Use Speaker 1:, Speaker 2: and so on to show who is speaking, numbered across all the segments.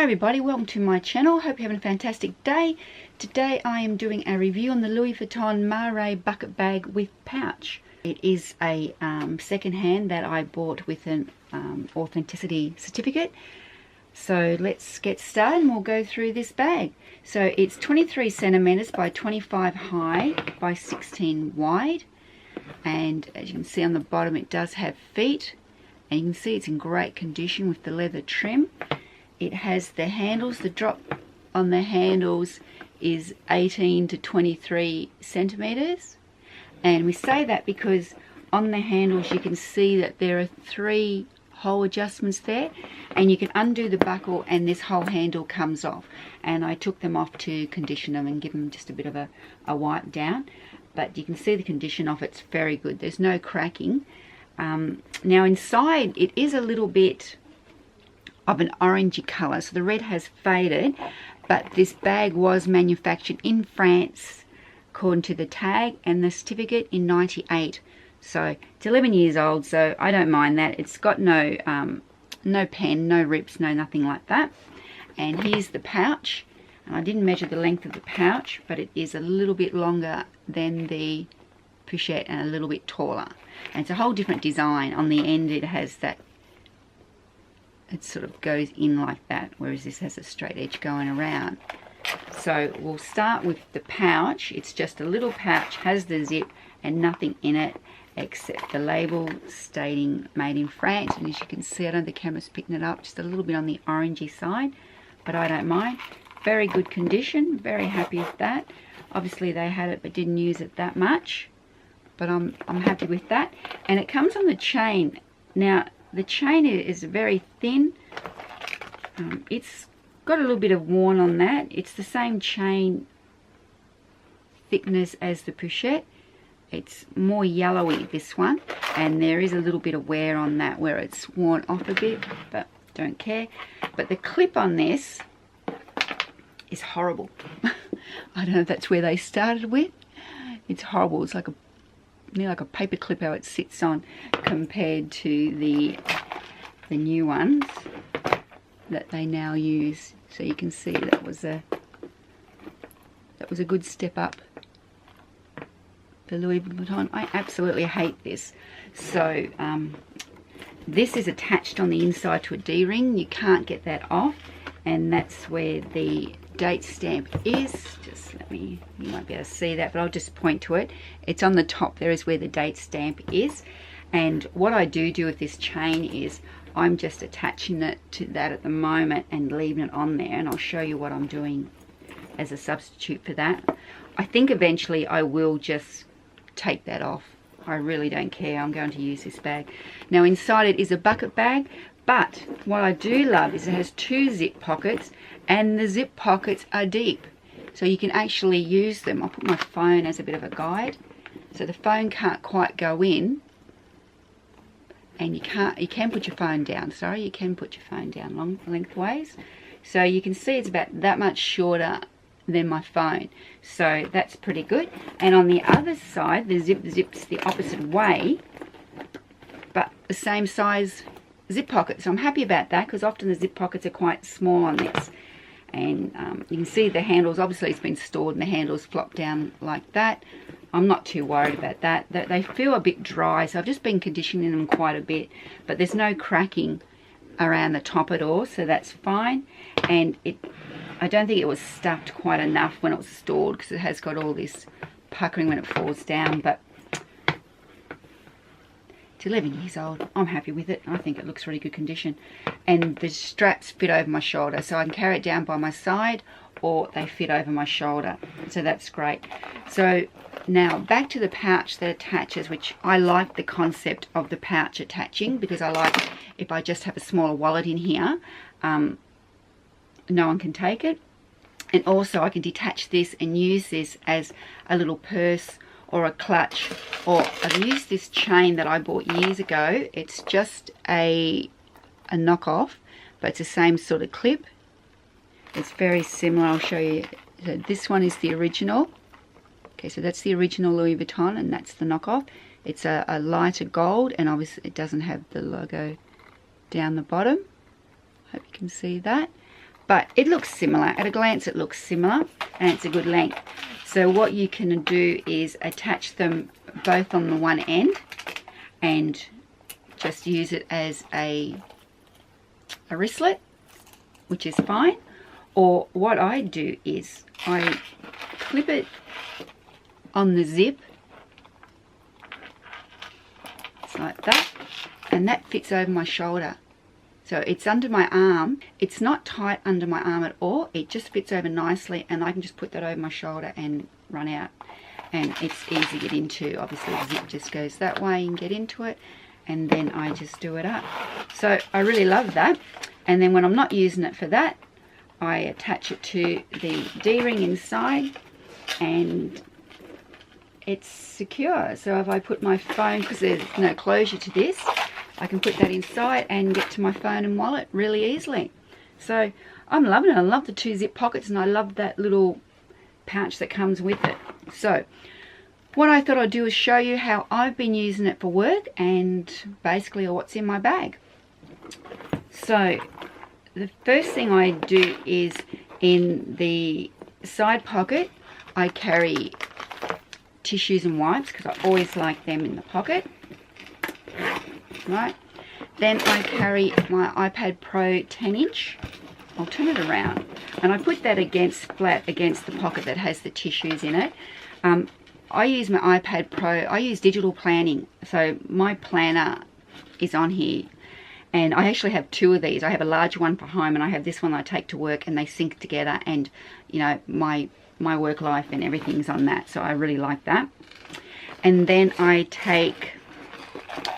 Speaker 1: Hi everybody, welcome to my channel. Hope you're having a fantastic day. Today I am doing a review on the Louis Vuitton Marais bucket bag with pouch. It is a second hand that I bought with an authenticity certificate. So let's get started and we'll go through this bag. So it's 23 centimeters by 25 high by 16 wide, and as you can see on the bottom it does have feet, and you can see it's in great condition with the leather trim. It has the handles, the drop on the handles is 18 to 23 centimeters, and we say that because on the handles you can see that there are 3 hole adjustments there, and you can undo the buckle and this whole handle comes off, and I took them off to condition them and give them just a bit of a wipe down, but you can see the condition of it's very good. There's no cracking. Now inside it is a little bit of an orangey colour, so the red has faded, but this bag was manufactured in France according to the tag and the certificate in 98. So it's 11 years old, so I don't mind that. It's got no no pen, no rips, no nothing like that. And here's the pouch, and I didn't measure the length of the pouch, but it is a little bit longer than the pochette and a little bit taller, and it's a whole different design. On the end it has that, it sort of goes in like that, whereas this has a straight edge going around. So we'll start with the pouch. It's just a little pouch, has the zip and nothing in it except the label stating made in France, and as you can see, I don't think the camera's picking it up, just a little bit on the orangey side, but I don't mind. Very good condition, very happy with that. Obviously they had it but didn't use it that much, but I'm happy with that. And it comes on the chain. Now the chain is very thin. It's got a little bit of worn on that. It's the same chain thickness as the pochette. It's more yellowy, this one, and there is a little bit of wear on that where it's worn off a bit, but don't care. But the clip on this is horrible. I don't know if that's where they started with. It's horrible. It's like a nearly like a paper clip how it sits on compared to the new ones that they now use. So you can see that was a good step up for Louis Vuitton. I absolutely hate this. So this is attached on the inside to a D-ring. You can't get that off, and that's where the date stamp is. Just let me, you might be able to see that, but I'll just point to it. It's on the top there is where the date stamp is. And what I do with this chain is I'm just attaching it to that at the moment and leaving it on there, and I'll show you what I'm doing as a substitute for that. I think eventually I will just take that off. I really don't care. I'm going to use this bag. Now inside it is a bucket bag, but what I do love is it has 2 zip pockets, and the zip pockets are deep, so you can actually use them. I'll put my phone as a bit of a guide, so the phone can't quite go in, and you can put your phone down. Sorry, you can put your phone down lengthways, so you can see it's about that much shorter than my phone, so that's pretty good. And on the other side the zips the opposite way, but the same size zip pocket, so I'm happy about that, because often the zip pockets are quite small on this. And you can see the handles, obviously it's been stored and the handles flop down like that. I'm not too worried about that. They feel a bit dry, so I've just been conditioning them quite a bit, but there's no cracking around the top at all, so that's fine. And I don't think it was stuffed quite enough when it was stored, because it has got all this puckering when it falls down, but it's 11 years old. I'm happy with it. I think it looks really good condition, and the straps fit over my shoulder, so I can carry it down by my side, or they fit over my shoulder, so that's great. So now back to the pouch that attaches, which I like the concept of the pouch attaching, because I like, if I just have a smaller wallet in here, no one can take it. And also I can detach this and use this as a little purse or a clutch, or I've used this chain that I bought years ago. It's just a knockoff, but it's the same sort of clip. It's very similar. I'll show you. So this one is the original. Okay, so that's the original Louis Vuitton, and that's the knockoff. It's a lighter gold, and obviously it doesn't have the logo down the bottom. Hope you can see that. but it looks similar. At a glance it looks similar, and it's a good length. So what you can do is attach them both on the one end and just use it as a wristlet, which is fine. Or what I do is I clip it on the zip, just like that, and that fits over my shoulder. So it's under my arm. It's not tight under my arm at all. It just fits over nicely, and I can just put that over my shoulder and run out. And it's easy to get into. Obviously the zip just goes that way and get into it, and then I just do it up. So I really love that. And then when I'm not using it for that, I attach it to the D-ring inside, and it's secure. So if I put my phone, because there's no closure to this, I can put that inside and get to my phone and wallet really easily. So I'm loving it. I love the 2 zip pockets, and I love that little pouch that comes with it. So what I thought I'd do is show you how I've been using it for work, and basically what's in my bag. So the first thing I do is, in the side pocket I carry tissues and wipes, because I always like them in the pocket. Right, then I carry my iPad Pro 10-inch. I'll turn it around, and I put that flat against the pocket that has the tissues in it. I use my iPad Pro, I use digital planning, so my planner is on here. And I actually have 2 of these. I have a large one for home, and I have this one I take to work, and they sync together, and you know, my work life and everything's on that. So I really like that. And then I take,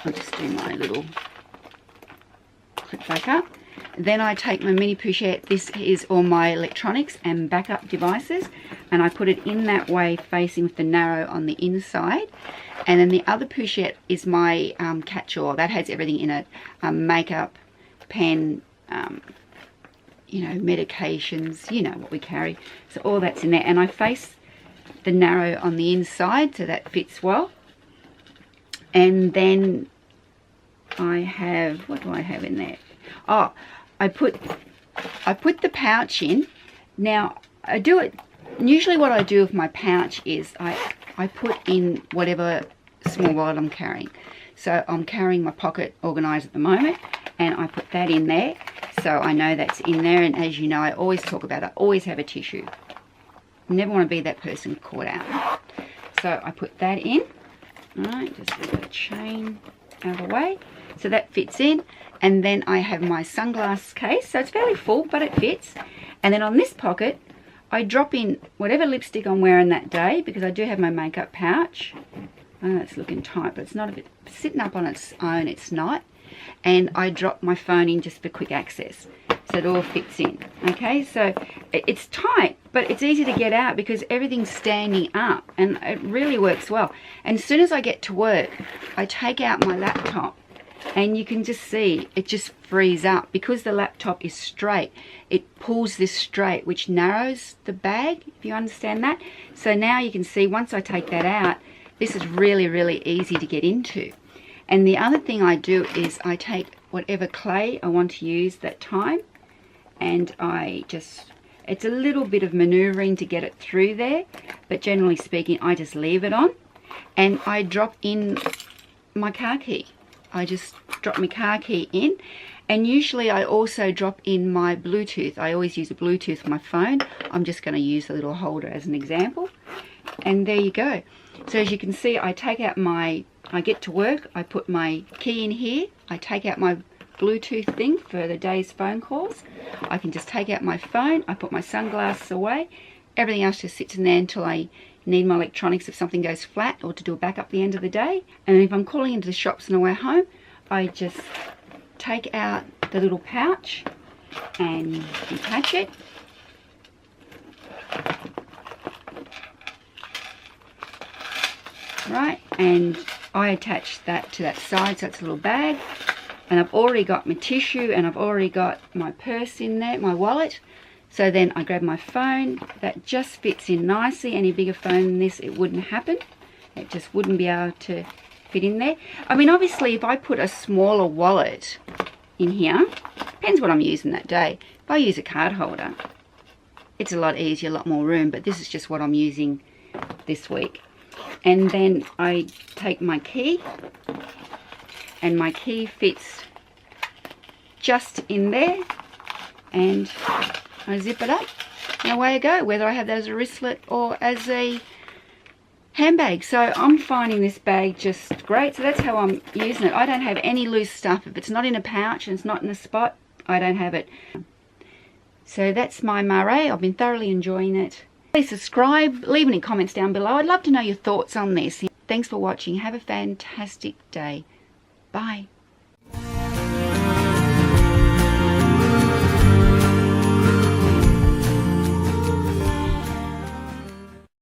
Speaker 1: I'll just do my little clip back up. Then I take my mini pochette. This is all my electronics and backup devices, and I put it in that way, facing with the narrow on the inside. And then the other pochette is my catch-all. That has everything in it. Makeup, pen, you know, medications, you know what we carry. So all that's in there. And I face the narrow on the inside, so that fits well. And then I have, what do I have in there? Oh, I put the pouch in. Now, I do it, usually what I do with my pouch is I put in whatever small wallet I'm carrying. So I'm carrying my pocket organizer at the moment, and I put that in there, so I know that's in there. And as you know, I always talk about it, I always have a tissue. Never want to be that person caught out. So I put that in. Alright, just get the chain out of the way. So that fits in. And then I have my sunglass case. So it's fairly full, but it fits. And then on this pocket, I drop in whatever lipstick I'm wearing that day, because I do have my makeup pouch. I know it's looking tight, but it's not, a bit sitting up on its own, it's not. And I drop my phone in just for quick access, so it all fits in. Okay, so it's tight, but it's easy to get out because everything's standing up, and it really works well. And as soon as I get to work, I take out my laptop, and you can just see it just frees up. Because the laptop is straight, it pulls this straight, which narrows the bag, if you understand that. So now you can see, once I take that out, this is really, really easy to get into. And the other thing I do is I take whatever clay I want to use that time, and I just, it's a little bit of maneuvering to get it through there, but generally speaking I just leave it on, and I drop in my car key. I just drop my car key in, and usually I also drop in my Bluetooth. I always use a Bluetooth for my phone. I'm just going to use the little holder as an example, and there you go. So as you can see, I take out my, I get to work, I put my key in here, I take out my Bluetooth thing for the day's phone calls. I can just take out my phone, I put my sunglasses away, everything else just sits in there until I need my electronics if something goes flat, or to do a backup at the end of the day. And if I'm calling into the shops on the way home, I just take out the little pouch and detach it. Right, and I attach that to that side, so it's a little bag, and I've already got my tissue, and I've already got my purse in there, my wallet. So then I grab my phone. That just fits in nicely. Any bigger phone than this, it wouldn't happen. It just wouldn't be able to fit in there. I mean, obviously if I put a smaller wallet in here, Depends what I'm using that day. If I use a card holder, it's a lot easier, a lot more room, but this is just what I'm using this week. And then I take my key, and my key fits just in there, and I zip it up, and away I go, whether I have that as a wristlet or as a handbag. So I'm finding this bag just great. So that's how I'm using it. I don't have any loose stuff. If it's not in a pouch and it's not in a spot, I don't have it. So that's my Marais. I've been thoroughly enjoying it. Please subscribe, leave any comments down below. I'd love to know your thoughts on this. Thanks for watching. Have a fantastic day. Bye.